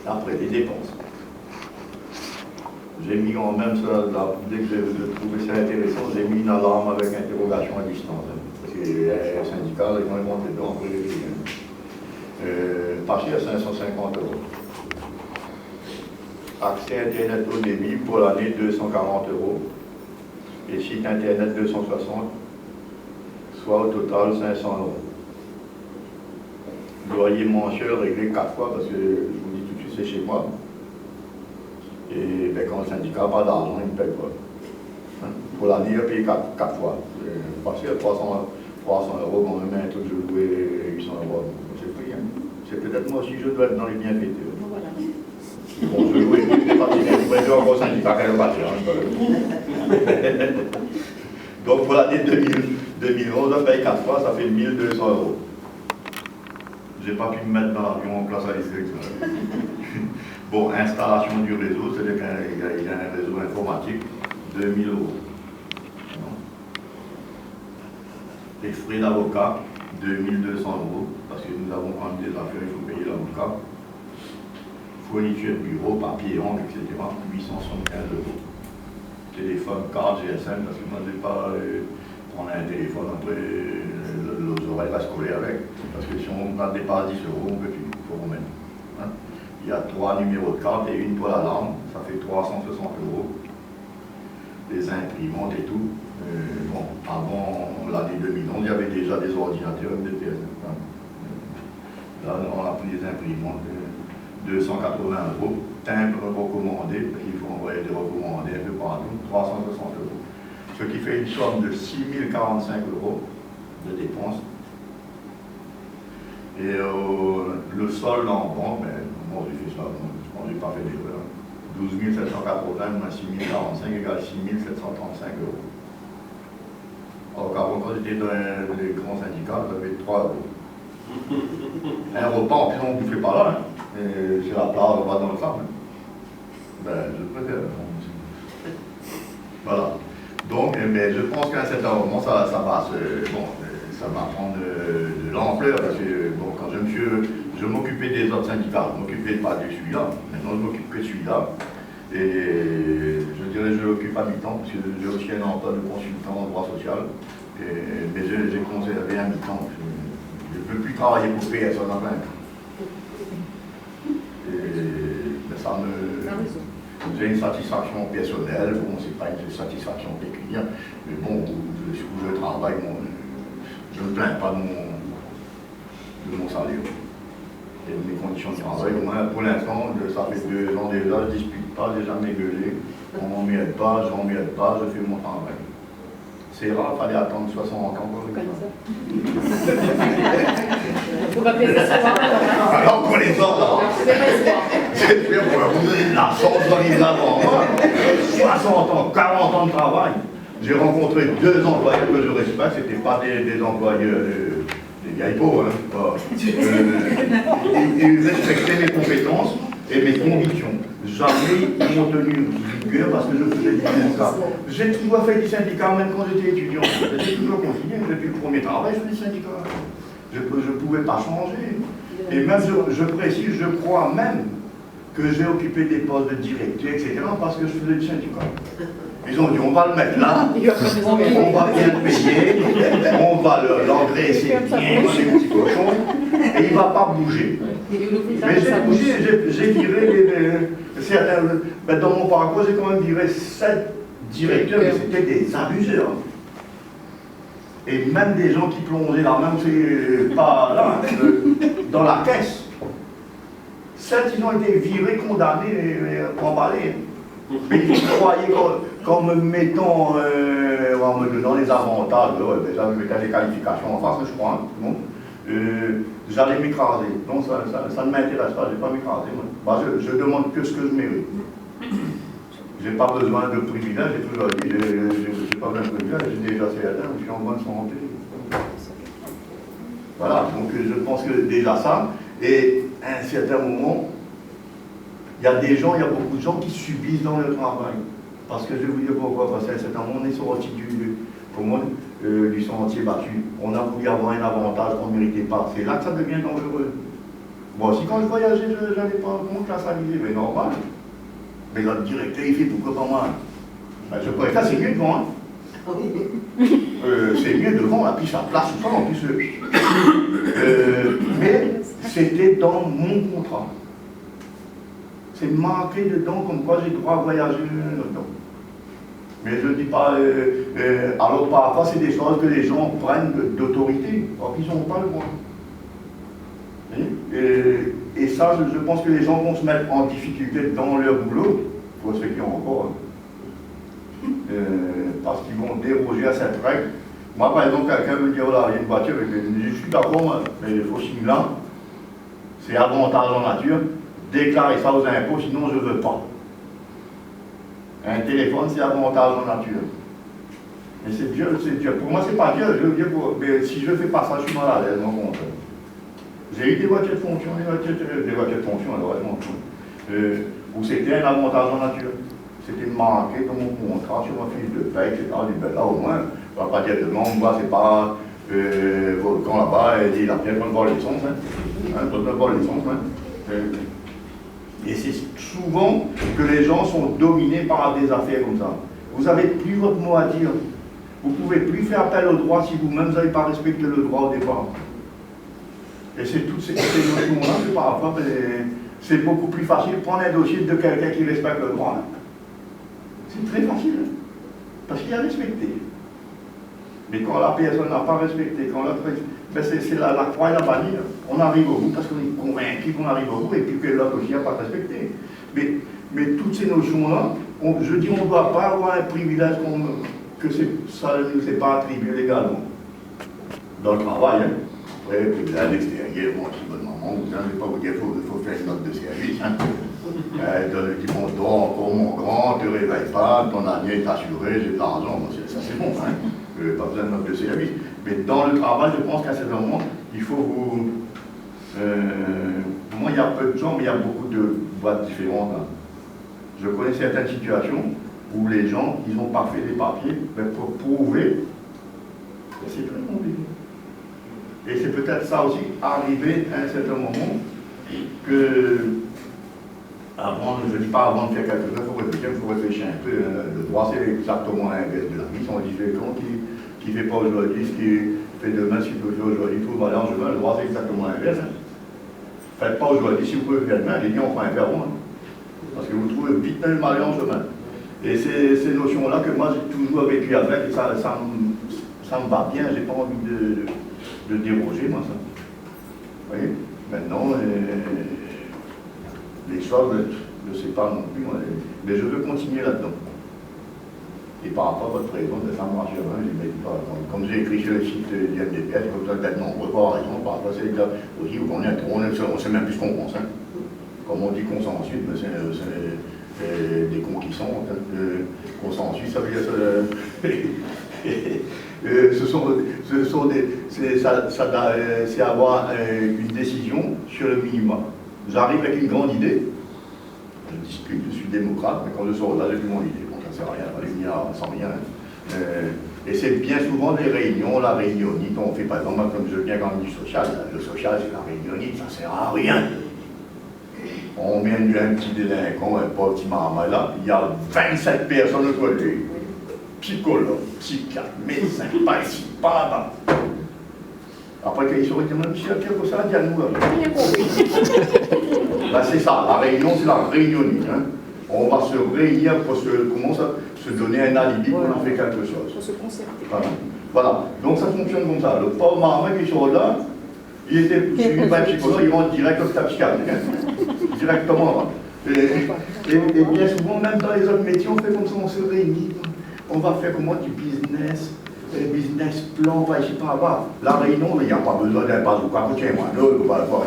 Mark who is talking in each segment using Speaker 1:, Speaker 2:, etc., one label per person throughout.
Speaker 1: après les dépenses. J'ai mis quand même ça, là, dès que j'ai trouvé ça intéressant, j'ai mis une alarme avec interrogation à distance. Parce que les syndicats, ils vont monter dedans. Passé à 550 euros. Accès Internet au débit pour l'année 240 euros. Et site Internet 260, soit au total 500 euros. Loyer mensuel réglé 4 fois, parce que je vous dis tout de suite, c'est chez moi. Et ben, quand le syndicat n'a pas d'argent, il ne paye pas. Hein? Pour l'année, il a payé 4 fois. Passé à 300 euros, quand même, tout je louais 800 euros. C'est pris. Hein? C'est peut-être moi aussi, je dois être dans les bienfaiteurs. Bon, je louais plus, je n'ai pas fini. Je vais dire encore syndicat qu'elle va faire. Donc pour l'année 2011, on paye 4 fois, ça fait 1200 euros. Je n'ai pas pu me mettre dans l'avion en place à l'ISREX. Bon, installation du réseau, c'est-à-dire qu'il y a un réseau informatique, 2000 euros. Les frais d'avocat, 2200 euros, parce que nous avons quand même des affaires, il faut payer l'avocat. Fourniture de bureau, papier, encre, etc., 875 euros. Téléphone, carte, GSM, parce que moi je ne vais pas prendre un téléphone après les oreilles va se coller avec. Parce que si on dépasse 10 euros, on ne peut plus, il faut remettre. Hein? Il y a 3 numéros de carte et une pour l'alarme, ça fait 360 euros. Les imprimantes et tout. Bon, avant l'année 2011, il y avait déjà des ordinateurs MDPS. Hein? Là, on a pris des imprimantes, 280 euros. Timbre recommandé, parce qu'il faut envoyer des recommandés un peu partout, 360 euros. Ce qui fait une somme de 6045 euros de dépenses. Et le solde en banque, ben, moi j'ai fait ça, je pense que je n'ai pas fait d'erreur. 12 780 moins 6045 égale 6735 euros. Alors qu'avant, quand j'étais dans les grands syndicats, j'avais 3 euros. Un repas, en plus, on ne bouffait pas là. Hein. C'est la plage, on va dans le sable. Hein. Ben, je préfère. Voilà. Donc, mais je pense qu'à un certain moment, ça va prendre de l'ampleur. Parce que, bon, quand je m'occupais des autres syndicats, je ne m'occupais pas de celui-là. Maintenant, je m'occupe que de celui-là. Et je dirais que je l'occupe à mi-temps, parce que j'ai aussi un emploi de consultant en droit social. Mais j'ai conservé un mi-temps. Je ne peux plus travailler pour PS en plein. Ça me. J'ai une satisfaction personnelle, bon, c'est pas une satisfaction pécuniaire, mais bon, où je travaille, bon, je ne me plains pas de mon salaire. Et de mes conditions de travail. Moi, pour l'instant, ça fait 2 ans déjà, je ne dispute pas, j'ai jamais gueulé, on ne m'emmerde pas, je fais mon travail. C'est rare, il fallait attendre 60 ans pour le faire.
Speaker 2: Faut pas payer ça soir.
Speaker 1: Alors pour les autres, c'est fait pour vous donner de la chance dans les avant. 60 ans, 40 ans de travail. J'ai rencontré 2 employeurs que je respecte, c'était pas des employeurs des vieilles pauvres. Hein. Ils respectaient mes compétences et mes convictions. Jamais ils m'ont tenu rigueur parce que je faisais du syndicat. J'ai toujours fait du syndicat, même quand j'étais étudiant. J'ai toujours continué, depuis le premier travail, je faisais du syndicat. Je ne pouvais pas changer. Et même, je précise, je crois même que j'ai occupé des postes de directeur, etc., parce que je faisais du syndicat. Ils ont dit, on va le mettre là, on va bien le payer, on va l'engraisser bien, les petits cochons, et il ne va pas bouger. Mais j'ai bougé, j'ai viré dans mon parcours, j'ai quand même viré 7 directeurs, mais c'était des abuseurs. Et même des gens qui plongeaient la main, c'est pas là, dans la caisse. 7, ils ont été virés, condamnés et emballés. Mais ils croyaient qu'en me mettant, en me donnant les avantages, déjà me mettant les qualifications en face, je crois, bon, j'allais m'écraser. Donc ça ne m'intéresse pas, je ne vais pas m'écraser. Bah, je demande que ce que je mérite. Je n'ai pas besoin de privilèges, j'ai toujours dit, je n'ai pas besoin de privilèges, j'ai déjà fait atteindre, je suis en bonne santé. Voilà, donc je pense que déjà ça, et à un certain moment, il y a beaucoup de gens qui subissent dans le travail. Parce que je vais vous dire pourquoi, parce qu'à un certain moment, on est sorti du sentier battu. On a voulu avoir un avantage qu'on ne méritait pas. C'est là que ça devient dangereux. Moi aussi, quand je voyageais, je n'avais pas mon classe arrivée, mais normal. Mais notre directeur, il fait pourquoi pas moi? Ben, je pourrais faire, c'est mieux devant. Hein. C'est mieux devant, la piste à place, tout ça, en plus. Mais c'était dans mon contrat. C'est marqué dedans comme quoi j'ai le droit à voyager dedans. Mais je ne dis pas. Alors parfois, c'est des choses que les gens prennent d'autorité, alors qu'ils n'ont pas le droit. Et ça, je pense que les gens vont se mettre en difficulté dans leur boulot, pour ceux qui ont encore, parce qu'ils vont déroger à cette règle. Moi, par exemple, quelqu'un me dit, oh là, il y a une voiture, je suis d'accord, mais il faut signer là, c'est avantage en nature, déclarez ça aux impôts, sinon je ne veux pas. Un téléphone, c'est avantage en nature. Mais c'est Dieu, c'est Dieu. Pour moi, c'est pas Dieu, mais si je ne fais pas ça, je suis mal à l'aise, mon compte. J'ai eu des voitures de fonction, des voitures de fonction, heureusement, où c'était un avantage en nature. C'était marqué dans mon contrat, sur ma fiche de paie, etc. Ben là, au moins, on ne va pas dire demain, moi, c'est pas Volcan là-bas, et dit la pierre qu'on voit l'essence, on ne voit l'essence, Et c'est souvent que les gens sont dominés par des affaires comme ça. Vous n'avez plus votre mot à dire. Vous ne pouvez plus faire appel au droit si vous-même n'avez pas respecté le droit au départ. Et c'est toutes ces notions-là que parfois, c'est beaucoup plus facile de prendre un dossier de quelqu'un qui respecte le droit. C'est très facile, parce qu'il a respecté. Mais quand la personne n'a pas respecté, quand l'autre, ben c'est la croix et la bannière. On arrive au bout parce qu'on est convaincu qu'on arrive au bout et puis que l'autre aussi n'a pas respecté. Mais toutes ces notions-là, je dis on ne doit pas avoir un privilège que ça ne nous est pas attribué légalement. Dans le travail, hein. Après, privilège extérieur, moi, je dis bonne maman, je ne vais pas vous dire qu'il faut faire une note de service. Hein. Tu bon, dors encore mon grand, ne te réveille pas, ton année est assuré, j'ai de l'argent, ça c'est bon, hein. Pas besoin de note de service. Mais dans le travail, je pense qu'à ce moment, il faut vous. Moi, il y a peu de gens, mais il y a beaucoup de boîtes différentes. Hein. Je connais certaines situations où les gens, ils n'ont pas fait des papiers, mais pour prouver, c'est très compliqué. Et c'est peut-être ça aussi, arrivé à un certain moment, que. Avant, je ne dis pas avant de faire quelque chose, il faut réfléchir un peu. Le droit, c'est exactement l'inverse de la vie. On dit quelqu'un qui ne fait pas aujourd'hui ce qu'il fait demain, si vous faites aujourd'hui, tout va aller en chemin. Le droit, c'est exactement l'inverse. Hein. Faites pas aujourd'hui, si vous pouvez faire demain, les liens, on fera un verrou. Hein. Parce que vous trouvez vite le mal en chemin. Et c'est ces notions-là que moi, j'ai toujours vécu avec, et ça me va bien, j'ai pas envie de déroger, moi, ça. Vous voyez? Maintenant, les choses, je ne sais pas non plus, mais je veux continuer là-dedans. Et par rapport à votre raison, ça me marche bien, comme j'ai écrit sur le site d'IMDPS, il faut peut-être nombreux pour avoir raison, par rapport à ces gars aussi, on ne sait même plus ce qu'on pense. Hein. Comme on dit consensus, mais c'est des cons qui sont, consensus, ça veut dire c'est avoir une décision sur le minimum. J'arrive avec une grande idée, je discute, je suis démocrate, mais quand je sors là, j'ai plus mon idée, bon, ça ne sert à rien, on va venir sans rien. Et c'est bien souvent des réunions, la réunionite, on fait par exemple, comme je viens quand même du social, le social c'est la réunionite, ça ne sert à rien. On met un petit délinquant, un petit maman là, il y a 27 personnes autour de lui, psychologue, psychiatre, médecin, pas ici, pas là-bas. Après qu'ils sont dit, monsieur, qu'est-ce que ça dit à nous là? Ben, c'est ça, la réunion, c'est la réunionite. Hein. On va se réunir pour se donner un alibi qu'on a fait quelque chose.
Speaker 2: Pour se concerter.
Speaker 1: Voilà. Donc ça fonctionne comme ça. Le pauvre maman qui sont là, il était suivi par un psychologue, il rentre direct au stade psychiatrique. Directement. Et bien souvent, même dans les autres métiers, on fait comme ça, on se réunit. On va faire comment du business plan, on va ici par là. La réunion, il n'y a pas besoin d'un bazooka, tiens, moi, l'autre, on va le voir,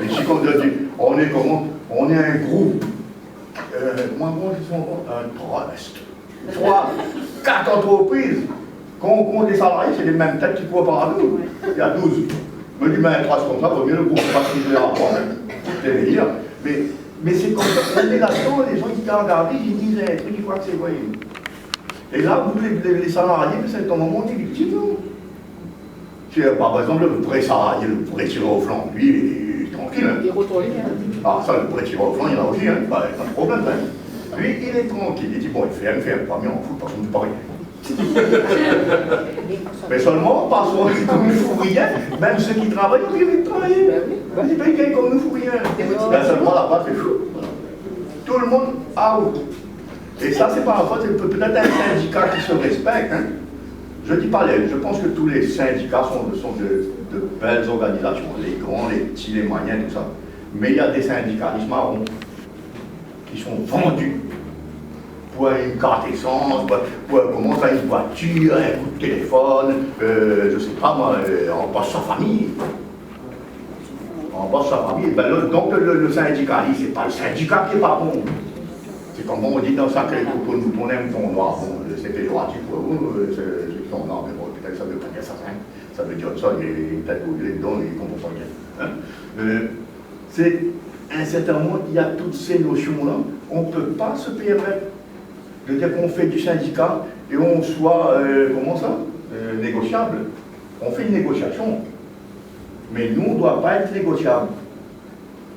Speaker 1: ici, comme je dis, on est comment? On est un groupe. Moi, ils sont un trust. 4 entreprises. Quand on compte les salariés, c'est les mêmes têtes qui courent par nous. Il y a 12. Je me dis, mais un trust comme ça, il vaut mieux le groupe pas se à voir. C'est dire. Mais c'est comme ça, on est là-dedans, les gens qui regardent, ils disent un truc, ils croient que c'est vrai. Et là, vous, les salariés, c'est un moment difficile. Par exemple, le vrai salarié, le vrai tireur au flanc, lui, il est tranquille. Hein.
Speaker 2: Il est retourné.
Speaker 1: Ah, ça, le vrai tireur au flanc, il y en a aussi, hein. Pas de problème. Hein. Lui, il est tranquille. Il dit, bon, il fait un pas, mais on fout parce qu'on ne fait pas rien. Mais seulement, parce qu'on ne fout rien, même ceux qui travaillent, ils viennent travailler. Ils payent quelqu'un comme ne fout rien. Ben seulement là-bas, c'est fou. Tout le monde out. Et ça, c'est pas la faute, c'est peut-être un syndicat qui se respecte. Hein. Je dis pas je pense que tous les syndicats sont de belles organisations, les grands, les petits, les moyens, tout ça. Mais il y a des syndicalistes marrons qui sont vendus pour une carte essence, pour comment ça, une voiture, un coup de téléphone, je sais pas moi, on passe sa famille. On passe sa famille. Ben, donc le syndicaliste, c'est pas le syndicat qui est pas bon. C'est comme on dit dans ça que on aime ton noir, bon, c'est péjoratif pour vous, c'est ton noir, mais bon, peut-être ça veut pas dire ça, hein. Ça veut dire ça, il est peut-être au dedans, il comprend pas bien. Hein. C'est à un certain moment, il y a toutes ces notions-là, on ne peut pas se permettre de dire qu'on fait du syndicat et on soit, comment ça, négociable. On fait une négociation, mais nous, on ne doit pas être négociable.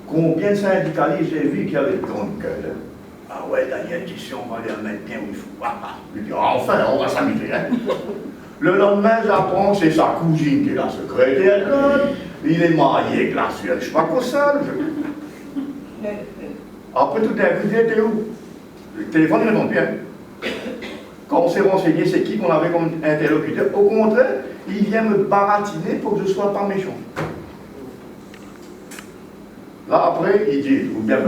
Speaker 1: Combien de syndicalistes j'ai vu qui avaient le grand cœur? Ah ouais, Daniel, tu sais, on va les remettre bien où il faut. Je dis, enfin, on va s'amuser. Hein. Le lendemain, j'apprends que c'est sa cousine qui est la secrétaire. Il est marié avec la sueur, je ne sais pas quoi ça. Après tout d'un coup, t'es où? Le téléphone ne répond bien. Quand on s'est renseigné, c'est qui qu'on avait comme interlocuteur. Au contraire, il vient me baratiner pour que je ne sois pas méchant. Là, après, il dit, ou bien,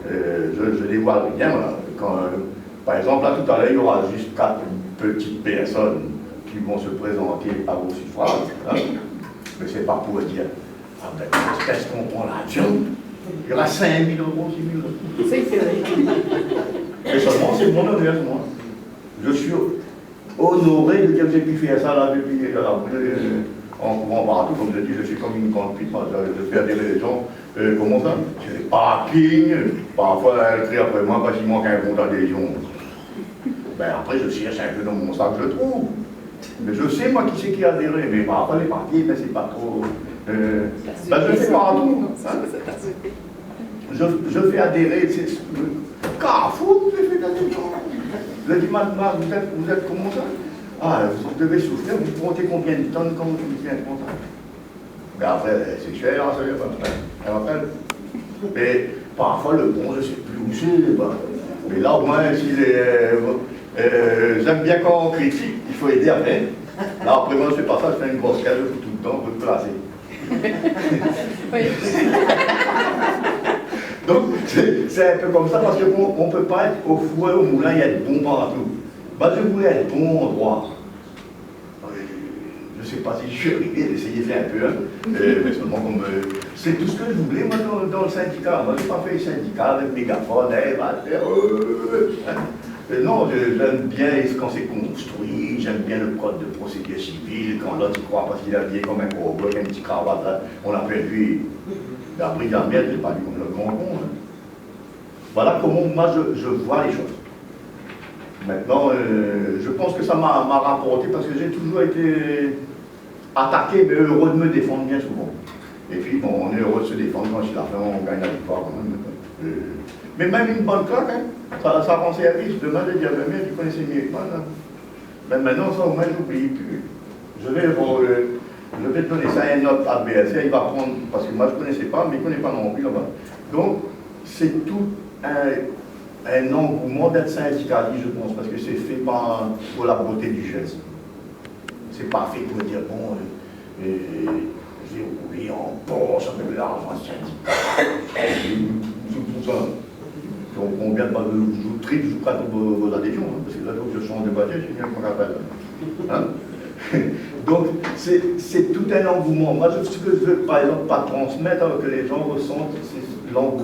Speaker 1: je dévoile rien, voilà. Quand, par exemple, là, tout à l'heure, il y aura juste 4 petites personnes qui vont se présenter à vos suffrages. Hein. Mais c'est pas pour dire, ah ben, qu'est-ce qu'on prend l'avion? Il y aura 5 000 euros, 6 000 euros.
Speaker 2: C'est vrai.
Speaker 1: Et seulement, c'est mon honneur, moi. Je suis honoré de dire que j'ai pu faire ça là depuis en courant partout, comme je dis, je suis comme une grande pipe, je fais adhérer les gens, comment ça? C'est des parkings, parfois elle crie après moi parce qu'il manque un compte d'adhésion. Ben après je cherche un peu dans mon sac, je trouve. Mais je sais moi qui c'est qui a adhéré, mais parfois les parkings, ben, c'est pas trop. Ben, je fais partout. Hein? Je fais adhérer, Carrefour, je fais adhésion. Je dis, maintenant, vous êtes comment ça? Ah, vous devez souffrir, vous comptez combien de tonnes quand vous faites un contrat? Mais après, c'est cher, ça y est, elle rappelle. Mais parfois, le bon, je ne sais plus où c'est. Mais là, au moins, j'aime bien quand on critique, il faut aider après. Là, après, moi, je ne fais pas ça, je fais une grosse cage tout le temps, pour me placer.
Speaker 2: Oui.
Speaker 1: Donc, c'est un peu comme ça, parce qu'on ne peut pas être au fouet, au moulin, et être bon partout. Moi, je voulais être bon en droit. Je ne sais pas si je suis arrivé d'essayer de faire un peu, hein. Mais seulement comme. C'est tout ce que je voulais, moi, dans le syndicat. Moi, je n'ai pas fait le syndicat avec mégaphone, non, j'aime bien quand c'est construit, j'aime bien le code de procédure civile, quand l'autre croit parce qu'il est habillé comme un cowboy, avec un petit cravate, là, on l'appelle lui. Mais après, il y a merde, je n'ai pas vu comme le grand con. Hein. Voilà comment moi je vois les choses. Maintenant, je pense que ça m'a rapporté parce que j'ai toujours été attaqué, mais heureux de me défendre bien souvent. Et puis, bon, on est heureux de se défendre quand il a fait, on gagne la victoire quand même. Mais même une bonne claque, hein, ça rend service. Demain, je vais dire, mais tu connaissais mieux que moi. Là. Mais maintenant, ça, au moins, je n'oublie plus. Je vais te donner ça à un autre adversaire, il va prendre, parce que moi, je ne connaissais pas, mais il ne connaît pas non plus là-bas. Donc, c'est tout un engouement d'être syndicaliste, je pense, parce que c'est fait pour la beauté du geste. C'est pas fait pour dire, bon, j'ai roulé en Porsche avec l'argent syndical. C'est pour ça. Combien de balles je joue triple, je joue pas vos adhésions, hein, parce que là, je change de voiture, je viens qu'on rappelle. Hein? Donc, c'est tout un engouement. Moi, ce que je veux, par exemple, pas transmettre, alors que les gens ressentent, c'est l'engouement.